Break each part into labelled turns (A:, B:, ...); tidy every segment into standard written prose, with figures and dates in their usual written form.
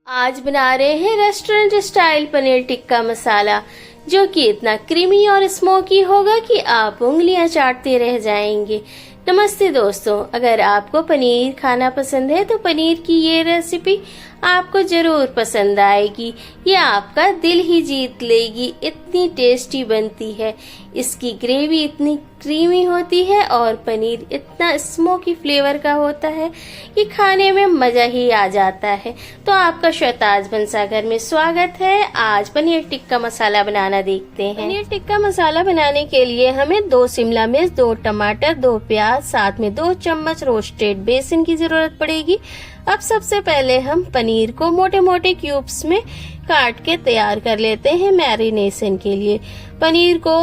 A: आज बना रहे हैं रेस्टोरेंट स्टाइल पनीर टिक्का मसाला, जो कि इतना क्रीमी और स्मोकी होगा कि आप उंगलियां चाटते रह जाएंगे। नमस्ते दोस्तों, अगर आपको पनीर खाना पसंद है तो पनीर की ये रेसिपी आपको जरूर पसंद आएगी। ये आपका दिल ही जीत लेगी, इतनी टेस्टी बनती है। इसकी ग्रेवी इतनी क्रीमी होती है और पनीर इतना स्मोकी फ्लेवर का होता है कि खाने में मजा ही आ जाता है। तो आपका श्वेताज बंसागर में स्वागत है। आज पनीर टिक्का मसाला बनाना देखते हैं। पनीर टिक्का मसाला बनाने के लिए हमें 2 शिमला मिर्च, 2 टमाटर, 2 प्याज, साथ में 2 चम्मच रोस्टेड बेसन की जरूरत पड़ेगी। अब सबसे पहले हम पनीर को मोटे मोटे क्यूब्स में काट के तैयार कर लेते हैं मैरिनेशन के लिए। पनीर को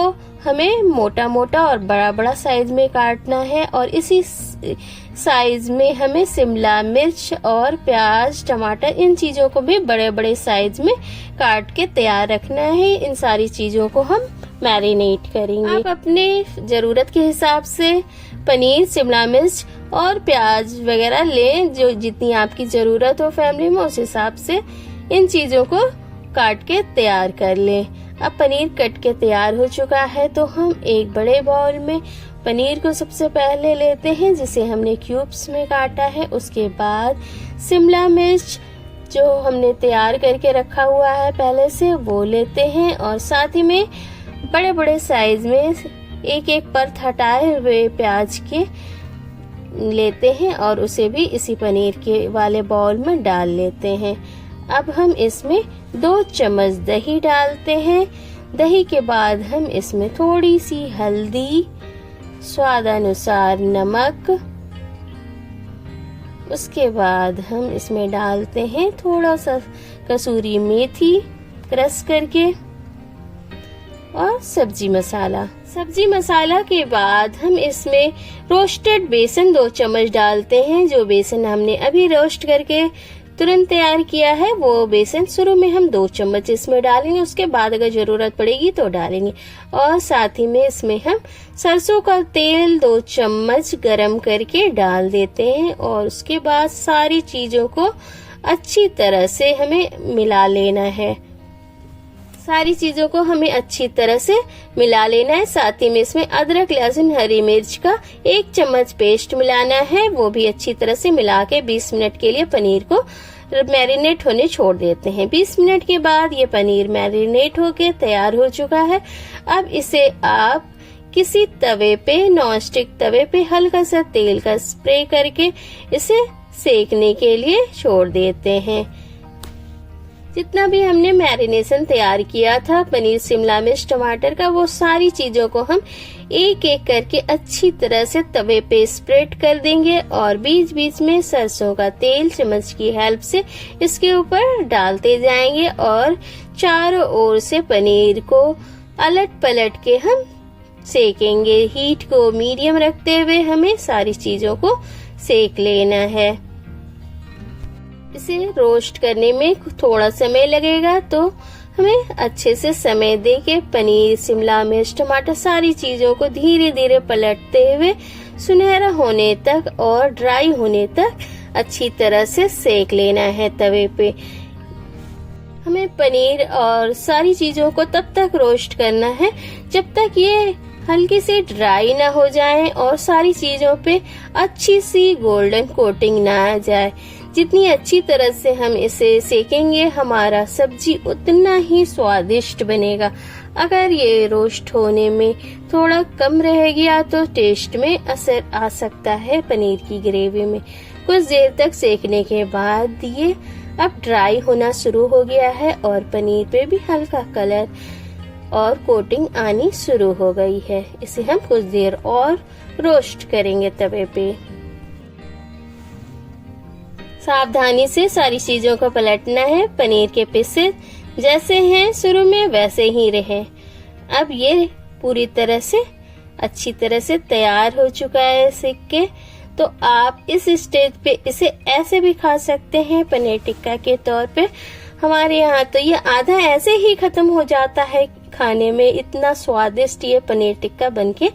A: हमें मोटा मोटा और बड़ा बड़ा साइज में काटना है और इसी साइज में हमें शिमला मिर्च और प्याज, टमाटर, इन चीजों को भी बड़े बड़े साइज में काट के तैयार रखना है। इन सारी चीजों को हम मैरिनेट करेंगे। आप अपने जरूरत के हिसाब से पनीर, शिमला मिर्च और प्याज वगैरह लें, जो जितनी आपकी जरूरत हो फैमिली में, उस हिसाब से इन चीजों को काट के तैयार कर लें। अब पनीर कट के तैयार हो चुका है तो हम एक बड़े बाउल में पनीर को सबसे पहले लेते हैं, जिसे हमने क्यूब्स में काटा है। उसके बाद शिमला मिर्च जो हमने तैयार करके रखा हुआ है पहले से, वो लेते हैं और साथ ही में बड़े बड़े साइज में एक एक परत हटाए हुए प्याज के लेते हैं और उसे भी इसी पनीर के वाले बाउल में डाल लेते हैं। अब हम इसमें 2 चम्मच दही डालते हैं। दही के बाद हम इसमें थोड़ी सी हल्दी, स्वाद अनुसार नमक, उसके बाद हम इसमें डालते हैं थोड़ा सा कसूरी मेथी क्रश करके और सब्जी मसाला। सब्जी मसाला के बाद हम इसमें रोस्टेड बेसन 2 चम्मच डालते हैं। जो बेसन हमने अभी रोस्ट करके तुरंत तैयार किया है, वो बेसन शुरू में हम 2 चम्मच इसमें डालेंगे, उसके बाद अगर जरूरत पड़ेगी तो डालेंगे। और साथ ही में इसमें हम सरसों का तेल 2 चम्मच गरम करके डाल देते हैं और उसके बाद सारी चीजों को अच्छी तरह से हमें मिला लेना है। सारी चीजों को हमें अच्छी तरह से मिला लेना है। साथ ही में इसमें अदरक, लहसुन, हरी मिर्च का 1 चम्मच पेस्ट मिलाना है, वो भी अच्छी तरह से मिला के 20 मिनट के लिए पनीर को मैरिनेट होने छोड़ देते हैं। 20 मिनट के बाद ये पनीर मैरिनेट होके तैयार हो चुका है। अब इसे आप किसी तवे पे, नॉनस्टिक तवे पे हल्का सा तेल का स्प्रे करके इसे सेकने के लिए छोड़ देते हैं। जितना भी हमने मैरिनेशन तैयार किया था पनीर, शिमला मिर्च, टमाटर का, वो सारी चीजों को हम एक एक करके अच्छी तरह से तवे पे स्प्रेड कर देंगे और बीच बीच में सरसों का तेल चम्मच की हेल्प से इसके ऊपर डालते जाएंगे और चारों ओर से पनीर को अलट पलट के हम सेकेंगे। हीट को मीडियम रखते हुए हमें सारी चीजों को सेक लेना है। इसे रोस्ट करने में थोड़ा समय लगेगा, तो हमें अच्छे से समय देके पनीर, शिमला मिर्च, टमाटर सारी चीजों को धीरे धीरे पलटते हुए सुनहरा होने तक और ड्राई होने तक अच्छी तरह से सेक लेना है तवे पे। हमें पनीर और सारी चीजों को तब तक रोस्ट करना है जब तक ये हल्की सी ड्राई ना हो जाए और सारी चीजों पे अच्छी सी गोल्डन कोटिंग ना आ जाए। जितनी अच्छी तरह से हम इसे सेकेंगे, हमारा सब्जी उतना ही स्वादिष्ट बनेगा। अगर ये रोस्ट होने में थोड़ा कम रह गया तो टेस्ट में असर आ सकता है पनीर की ग्रेवी में। कुछ देर तक सेकने के बाद ये अब ड्राई होना शुरू हो गया है और पनीर पे भी हल्का कलर और कोटिंग आनी शुरू हो गई है। इसे हम कुछ देर और रोस्ट करेंगे तवे पे। सावधानी से सारी चीजों को पलटना है। पनीर के पीसेस जैसे हैं शुरू में वैसे ही रहे। अब ये पूरी तरह से अच्छी तरह से तैयार हो चुका है सेक के। तो आप इस स्टेज पे इसे ऐसे भी खा सकते हैं पनीर टिक्का के तौर पे। हमारे यहाँ तो ये आधा ऐसे ही खत्म हो जाता है खाने में इतना स्वादिष्ट ये पनीर टिक्का बनके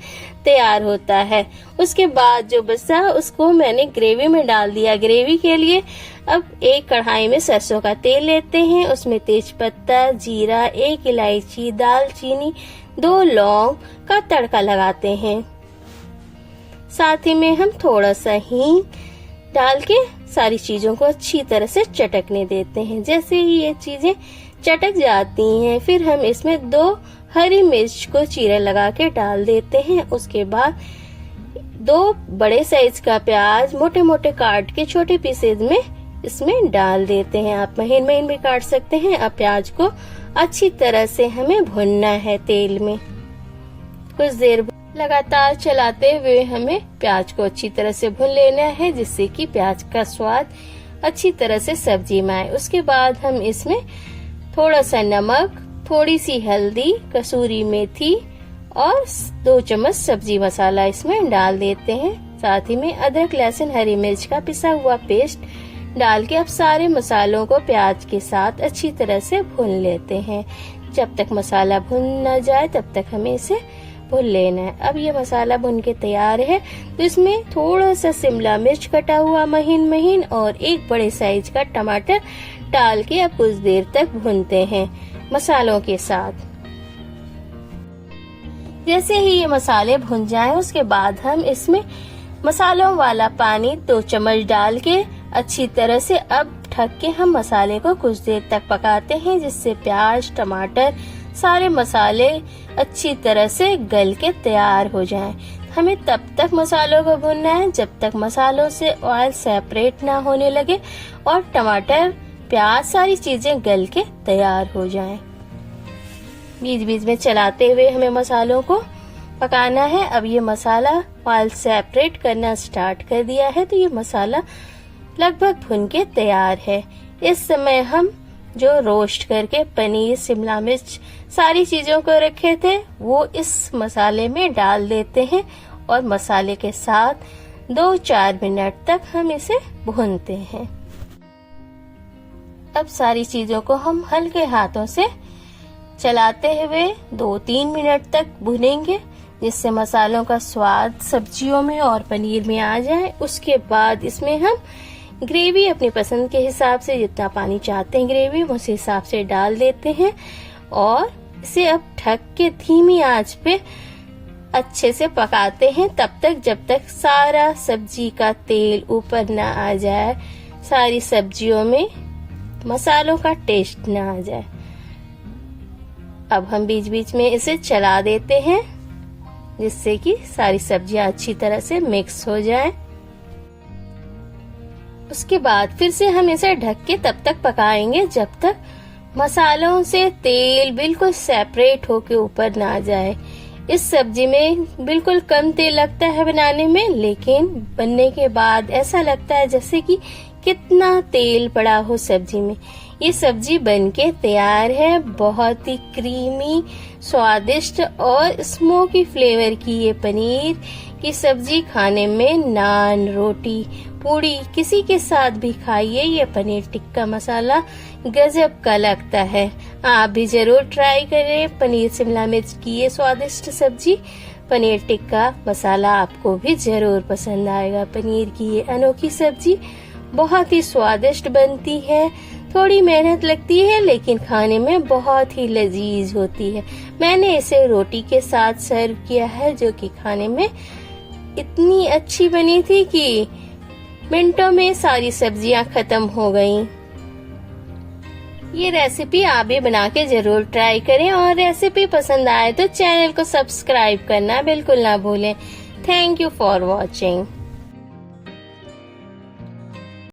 A: तैयार होता है। उसके बाद जो बचा उसको मैंने ग्रेवी में डाल दिया। ग्रेवी के लिए अब एक कढ़ाई में सरसों का तेल लेते हैं, उसमें तेज पत्ता, जीरा, 1 इलायची, दालचीनी, 2 लौंग का तड़का लगाते हैं। साथ ही में हम थोड़ा सा हींग डाल के सारी चीजों को अच्छी तरह से चटकने देते हैं। जैसे ही ये चीजें चटक जाती हैं, फिर हम इसमें 2 हरी मिर्च को चीरा लगा के डाल देते हैं। उसके बाद 2 बड़े साइज का प्याज मोटे मोटे काट के छोटे पीसेज में इसमें डाल देते हैं। आप महीन महीन भी काट सकते हैं। अब प्याज को अच्छी तरह से हमें भुनना है तेल में। कुछ देर लगातार चलाते हुए हमें प्याज को अच्छी तरह से भून लेना है, जिससे कि प्याज का स्वाद अच्छी तरह से सब्जी में आए। उसके बाद हम इसमें थोड़ा सा नमक, थोड़ी सी हल्दी, कसूरी मेथी और 2 चम्मच सब्जी मसाला इसमें डाल देते हैं। साथ ही में अदरक, लहसुन, हरी मिर्च का पिसा हुआ पेस्ट डाल के अब सारे मसालों को प्याज के साथ अच्छी तरह से भून लेते हैं। जब तक मसाला भुन न जाए तब तक हमें इसे भून लेना है। अब ये मसाला भुन के तैयार है, तो इसमें थोड़ा सा शिमला मिर्च कटा हुआ महीन महीन और 1 बड़े साइज का टमाटर डाल के अब कुछ देर तक भूनते हैं मसालों के साथ। जैसे ही ये मसाले भुन जाएं, उसके बाद हम इसमें मसालों वाला पानी 2 चम्मच डाल के अच्छी तरह से अब ढक के हम मसाले को कुछ देर तक पकाते हैं, जिससे प्याज, टमाटर, सारे मसाले अच्छी तरह से गल के तैयार हो जाएं। हमें तब तक मसालों को भूनना है जब तक मसालों से ऑयल सेपरेट ना होने लगे और टमाटर, प्याज, सारी चीजें गल के तैयार हो जाएं। बीच बीच में चलाते हुए हमें मसालों को पकाना है। अब ये मसाला ऑयल सेपरेट करना स्टार्ट कर दिया है, तो ये मसाला लगभग भुन के तैयार है। इस समय हम जो रोस्ट करके पनीर, शिमला मिर्च, सारी चीजों को रखे थे वो इस मसाले में डाल देते हैं और मसाले के साथ 2-4 मिनट तक हम इसे भूनते हैं। अब सारी चीजों को हम हल्के हाथों से चलाते हुए 2-3 मिनट तक भुनेंगे, जिससे मसालों का स्वाद सब्जियों में और पनीर में आ जाए। उसके बाद इसमें हम ग्रेवी अपनी पसंद के हिसाब से, जितना पानी चाहते हैं ग्रेवी उस हिसाब से डाल देते हैं और इसे अब ढक के धीमी आंच पे अच्छे से पकाते हैं, तब तक जब तक सारा सब्जी का तेल ऊपर ना आ जाए, सारी सब्जियों में मसालों का टेस्ट ना आ जाए। अब हम बीच बीच में इसे चला देते हैं, जिससे कि सारी सब्जियां अच्छी तरह से मिक्स हो जाए। उसके बाद फिर से हम इसे ढक के तब तक पकाएंगे जब तक मसालों से तेल बिल्कुल सेपरेट होके ऊपर ना जाए। इस सब्जी में बिल्कुल कम तेल लगता है बनाने में, लेकिन बनने के बाद ऐसा लगता है जैसे कि कितना तेल पड़ा हो सब्जी में। ये सब्जी बनके तैयार है। बहुत ही क्रीमी, स्वादिष्ट और स्मोकी फ्लेवर की ये पनीर की सब्जी खाने में नान, रोटी, पूड़ी किसी के साथ भी खाइए। ये पनीर टिक्का मसाला गजब का लगता है। आप भी जरूर ट्राई करें पनीर शिमला मिर्च की ये स्वादिष्ट सब्जी। पनीर टिक्का मसाला आपको भी जरूर पसंद आएगा। पनीर की ये अनोखी सब्जी बहुत ही स्वादिष्ट बनती है। थोड़ी मेहनत लगती है, लेकिन खाने में बहुत ही लजीज होती है। मैंने इसे रोटी के साथ सर्व किया है, जो कि खाने में इतनी अच्छी बनी थी कि मिनटों में सारी सब्जियां खत्म हो गईं। ये रेसिपी आप भी बना के जरूर ट्राई करें और रेसिपी पसंद आए तो चैनल को सब्सक्राइब करना बिल्कुल ना भूलें। Thank you for watching.